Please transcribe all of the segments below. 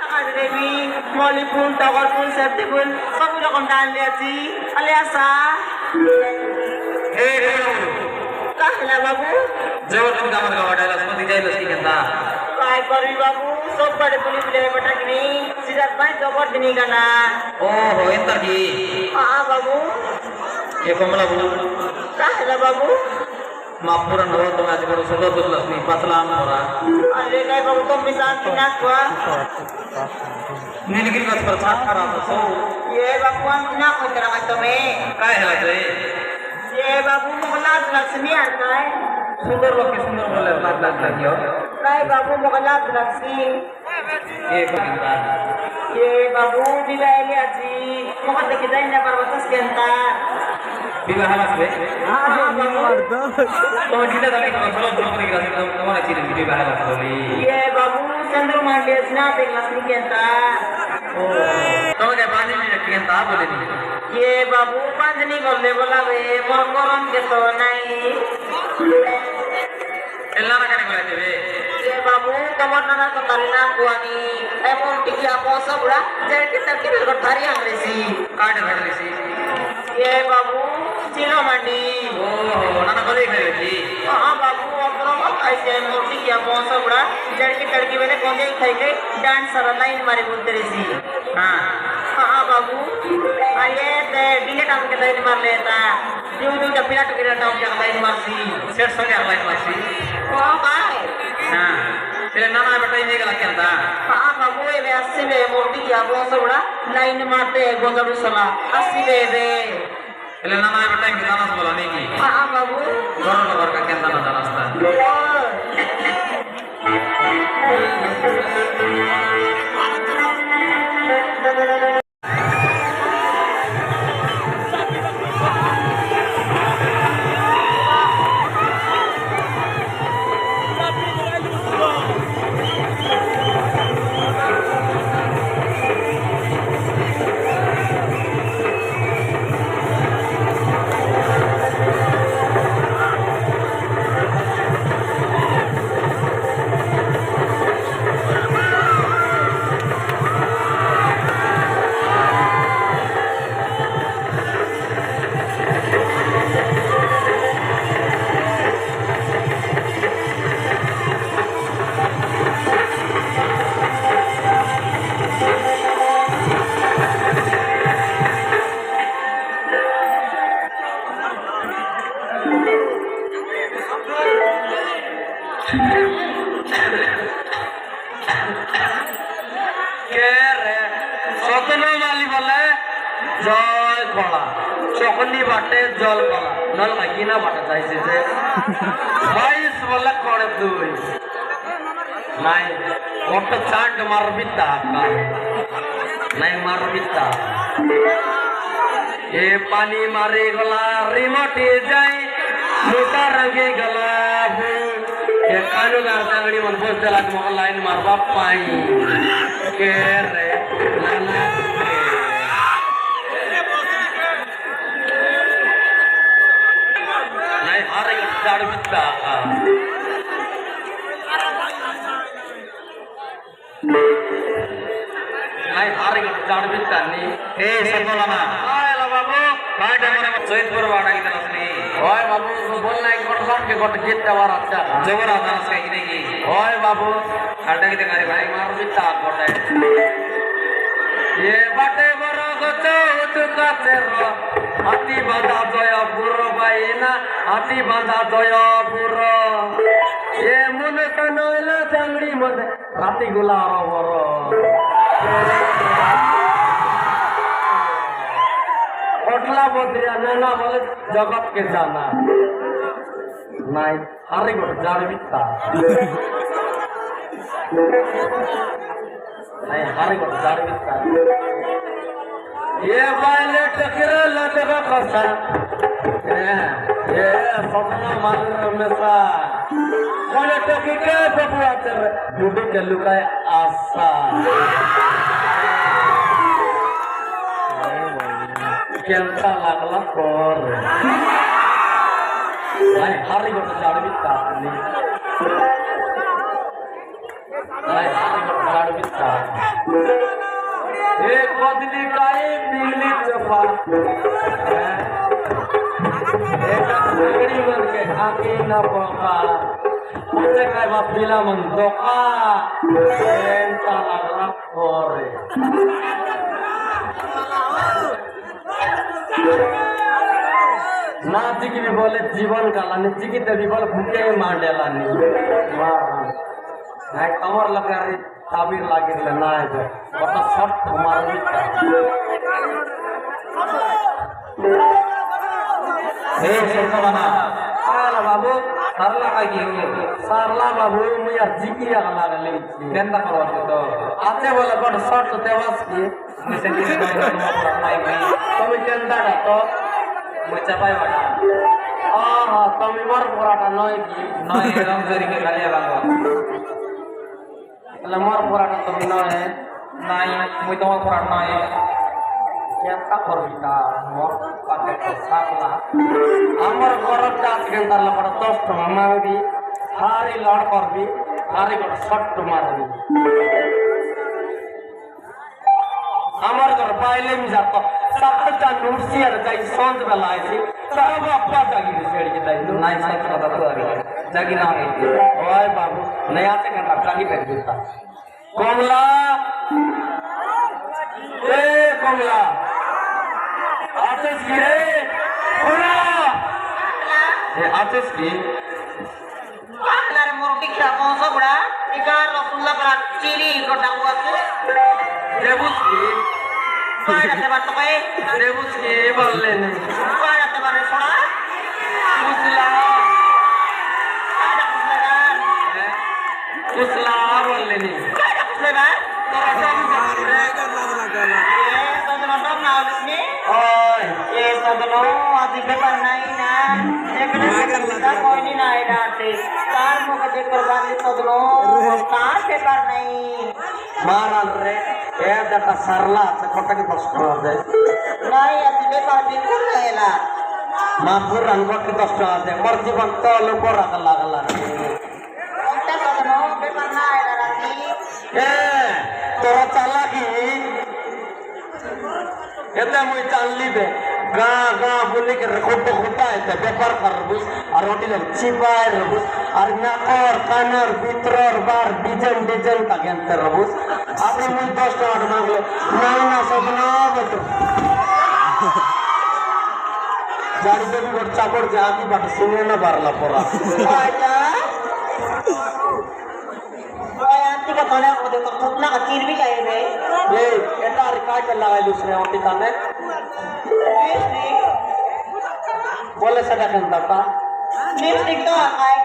Dewi, Mollywood, Towerpool, Septipool, सब लोग डाल दिया जी, अलियासा, कहला बाबू, जब तुम कामर का वाटा लक्ष्मण दिखाई लस्की कहता, काय करी बाबू, सब बड़े पुलिस ले बटा कि नहीं, सीधा बाई जबर दिनी का ना, ओह इंतर की, हाँ बाबू, ये कमला बाबू, कहला बाबू, मापुरन हो तो मैं जब सुबह तो लक्ष्मी पतलाम हो रहा, अरे नहीं बाबू तुम मिसान किना कुआ, नीलगिरी का प्रचार करा तो सो, ये बाबू हम किना कोई तरह का तुम्हें, काय है लगे, ये बाबू मुगलात लक्ष्मी आता है, सुंदर लोग के सुंदर बोले लाग लगियो, नहीं बाबू मुगलात लक्ष्मी, ये कहता, ये बाबू दिवाली आजी मुखत देखिए ना पर्वतस के अंतर विवाह लक्ष्मी, हाँ बाबू तो जितना दाने का चलो चलो निकला तो तुम्हारा चीज़ विवाह लक्ष्मी, ये बाबू चंद्रमा के स्नान देख लक्ष्मी के अंतर तो क्या पानी में रखी है ताप बोले नहीं, ये बाबू पांच नहीं बोले बोला वे मोरकोरन के तो नहीं एल्ला ना करने को वे, ये बाबू कमर नाना को तरीना कुआनी एमोन टिकिया मौसम बुरा जेल के तक के बिल्कुल थारी अंग्रेजी काट रही सी, ये बाबू चिलो मंडी ओह ना बोले खाई थी, हाँ बाबू अपनों को ऐसे मूर्ति किया मौसम बुरा जेल की तड़की मैंने कौन सी खाई गई डांस लाइन मारे बोलते रही सी हाँ, हाँ बाबू ये डिले टाउन के लाइन मार लेता जो जब पिला टुकड़ा टाउन के लाइन मारती सेट संगे अलाइन मासी, हाँ बाय हाँ, तेरे नाना बेटा ये क्या लगता है, हाँ बाबू ये अस्सी में मूर्ति किया मौसम बुरा लाइन मारते गोंदड़ू सला 80 बे एल्ला नाना बेटा इनके नाना से बोला नहीं की, हाँ बाबू गौरव नगर का क्या नाना रास्ता, सतनो वाली बोले जल कला चकली बाटे जल कला नल लगी ना बाटे जाइसे से 22 बोले कोड़े दुई नहीं ओट चांट मार बिता का नहीं मार बिता ये पानी मारे गला रिमोटी जाए छोटा रंगे गला ये कानू गाता गड़ी मन बोलते लाग मोहल्ला लाइन मारवा पाई के रे नाना नहीं हारे गाड़ बिता नहीं हारे गाड़ बिता नहीं ए संबोला ना आय ला बाबू काय टाइम सैदपुर वाडा की तरफ से ओए बाबू बोलना एक गोट साथ के गोट गीत तवार अच्छा जबर आता है इसका की ओए बाबू अड्डा की तगारी भाई मार बिता गोटे ये बाटे बरो गतो उतका तेरो हाथी बांधा दया बुरो बाईना हाथी बांधा दया बुरो ये मुन कनोला चंगड़ी मत राती गुलारो बरो ओटला बोधिया नैना बोले जगत के जाना नहीं हारी गोट जाड़ बिता नहीं हारी गोट जाड़ बिता ये बाले टकरे लटका कसा ये सपना मार में सा बोले टकी के बबुआ तेरे डूबी के लुकाए आशा केंता लागला कोर नहीं हारी गोट जाड़ बिता नहीं हारी गोट जाड़ बिता एक बदली का एक बिजली चफा एक बिगड़ी बन के आके न पका मुझे काय बाप बिला मन दोका एंता लगला कोरे ना जिकी भी बोले जीवन कालानी जिकी तभी बोले भूखे मार डेलानी नहीं कमर लगा रही ताबीर लागे ले ना है जो बता शॉट हमारा भी हे सरकवाना आला बाबू सरला का क्यों सरला बाबू मुझे जिकी या कला ले केंदा करवा तो आते बोले बड़ शॉट तो तेवास की मुझे किसी को नहीं तुम केंदा ना तो मुझे पाए वाला हाँ तुम इमर पुराटा नहीं की नहीं रंग जरी के खाली बांगो लमर पुराटा तुम नहीं नहीं मुझे तो पुराटा नहीं क्या कर बिका मोर पाते तो साकला अमर गरम जात के अंदर लपड़ दोस्त मामा भी हारी लड़ कर भी हारी को शॉट मार भी अमर घर पाइले में जाता साकल जान नुसियर जाई सांझ बेला आइसी तब अप्पा जागी सेड़ी के दाई नहीं साथ पता तो आ जागी ना है ओए बाबू नया से घंटा जागी बैठ देता कोमला ए कोमला आतिश की रे कोमला ए आतिश की आखिर मूर्ति क्या कौन सा बड़ा इकार रसुल्ला बड़ा चीरी कोटा हुआ से देवुस की पाड़ा से बात पे देवुस की बोले नहीं पाड़ा से बात छोड़ा कुसला पाड़ा कुसला बोले नहीं पाड़ा कुसला ये सदनो अधिक नहीं ना एक कोई नहीं ना डांटे कार मुझे देखकर बाली सदनो कार से कर नहीं मारल रे ए दटा सरला से कोटा की बस कर दे नहीं अति बेकार बिल्कुल कहला मापुर रंगो की बस कर दे मर जीवन तो लोग रख लागला इतना सदनो बेकार ना है राती ए तोरा चला की एते मुई चालली बे गा गा बोले के रखोट होता है ते व्यापार करबुस और रोटी ले चिपाय रबुस और नाकर कानर भीतर बार डिजाइन डिजाइन का गेंते रबुस आपने मुई 10 टका मांगले नहीं ना सपना बतो जाड़ी पे भी गोट चापड़ जाती बट सुने ना बारला पोरा आजा आंटी का खाना को देखो थोड़ा का चीर भी चाहिए रे ए एटा रिकॉर्ड चला है दूसरे ओटी ताने बोले सदा केंता ता लिपस्टिक तो आए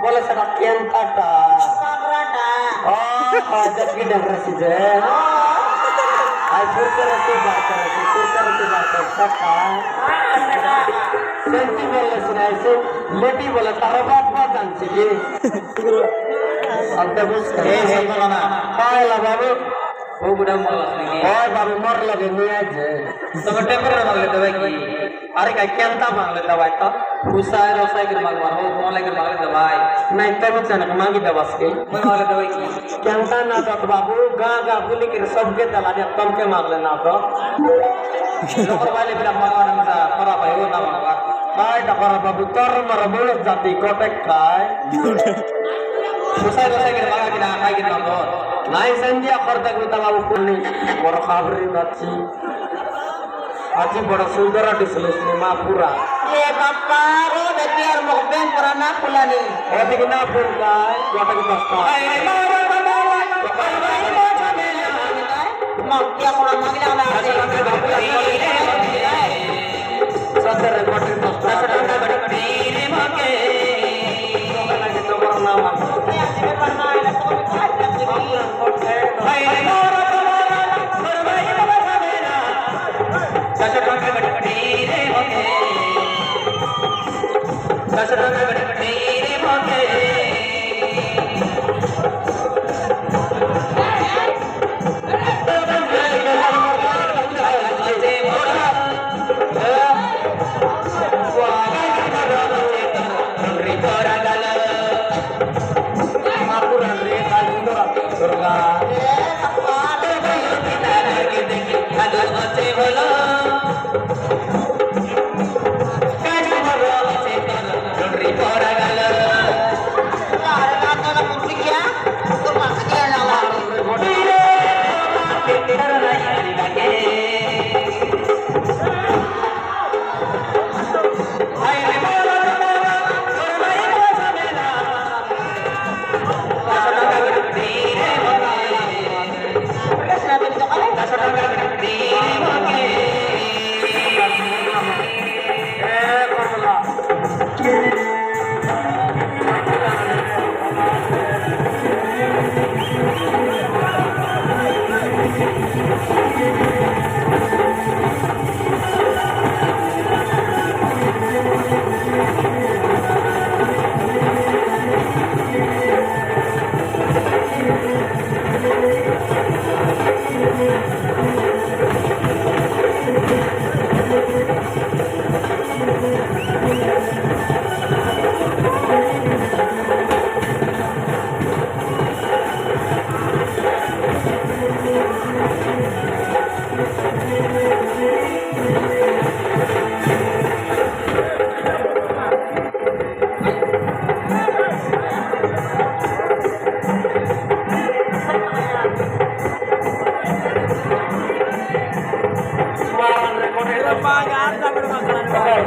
बोले सदा केंता ता सागराटा आ जब की डंगरसी जे आई फुरकर से बात सका सेंटी बोले सुनाई से लेटी बोले तारा बात जानसी की अंत बुस ए सदना पायला बाबू वो बुढ़ा मर लगे ओए बाबू मर लगे नहीं आज तो टेम्पर मांग ले दवाई की अरे क्या केंता मांग ले दवाई तो उसाय रोसाय के मांग मार हो मोले के मांग ले दवाई नहीं तब चनक मांगी दवाई के मांग ले दवाई की केंता ना तो बाबू गा गा बोली के सब के दला दे कम के मांग ले ना तो लोग वाले बिना मांगवा ना परा भाई हो ना मांगवा भाई डकरा बाबू तोर मर बोल जाती कोटे काय उसाय रोसाय के मांग के ना खाई के ना तो नहीं संध्या कर तक बेटा बाबू पुण्य मोर खबरी नची आज बड़ा सुंदर डिस्प्ले मां पूरा ए बाप्पा रो बेटियार मुखबेन पुराना फुलानी ए दिखना फूल का गोटा की बस्ता क्या कोड़ा मांगला ना सदर गोटा की बस्ता रे माके गोटा की तो नाम ये आदमी पढ़ना है तो काय करते दुर्गा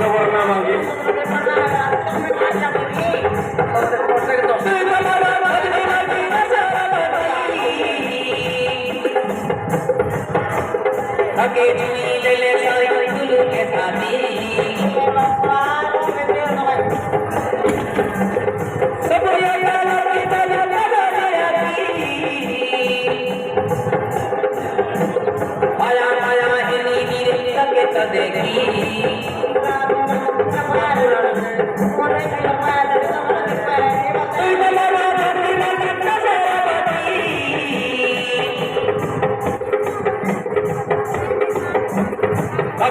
जबर ना मांगे के ले ले सारी गुलू के साथी सब या की तला आया आया हिनी गिरे के त देखी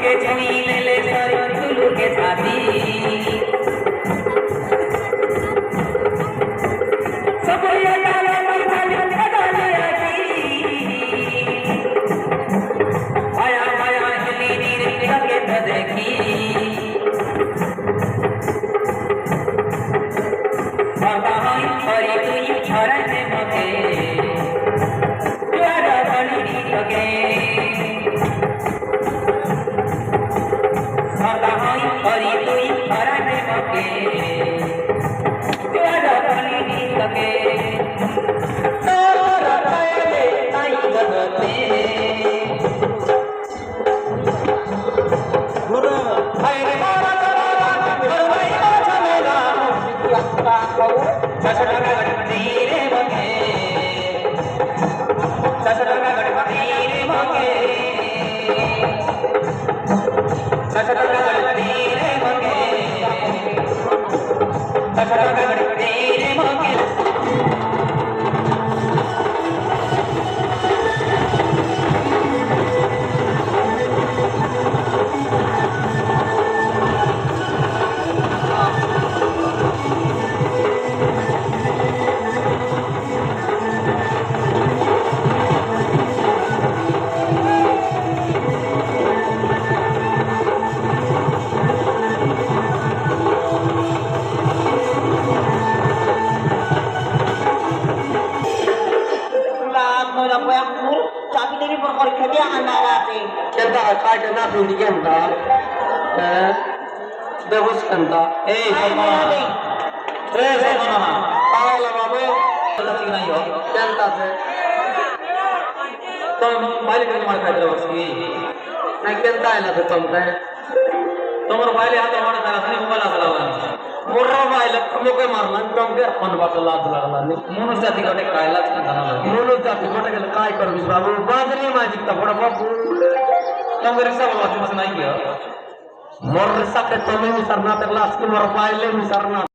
के ले ले सारी गुलू के साथी सब या आया आया हिनी गिरे के त देखी हरी तुई छरण मगे प्यारा बनी लगे हरी तुई छरण मगे प्यारा बनी लगे तारा पहले नहीं बदलते हरे मारा गणपति रे मगे ससुरा गणपति रे मगे ससुरा गणपति रे मगे ससुरा गणपति रे मगे चाबी देवी पर परीक्षा दिया अनाराते चंदा काय चंदा पिंडी के अंदा देवस कंदा ए सलमाना पाला बाबू लसी नहीं हो चंदा से तुम बाली के मार खाते हो उसकी नहीं चंदा है ना तुम से तुम्हारे बाली हाथ हमारे तरह से मोबाइल चलावा मोरा बाइल कमोके मारना तुम के अपन बात लात लगला मोनो जाति गटे कायला चंदा ना मोनो जाति गटे के काय कर बाबू बादरी माजिक त बड़ा बाबू तुम के रिक्शा वाला तुम से नहीं किया मोर रिक्शा के तुम ही सरना तक लास्ट के मोर बाइल में सरना